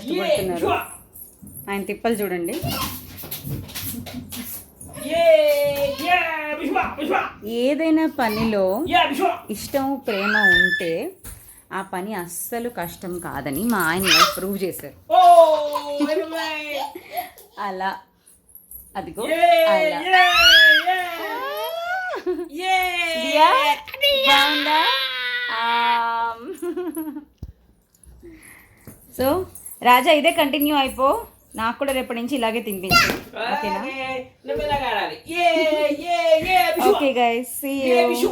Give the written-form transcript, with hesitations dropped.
కష్టపడుతున్నారు. ఆయన తిప్పలు చూడండి. ఏదైనా పనిలో ఇష్టం ప్రేమ ఉంటే ఆ పని అస్సలు కష్టం కాదని మా ఆయన ప్రూవ్ చేశారు. అలా అదిగో అలా బాగుందా? సో రాజా ఇదే కంటిన్యూ అయిపో, నాకు కూడా రేపటి నుంచి ఇలాగే తినిపించు. ఓకేనా? Okay guys, see you.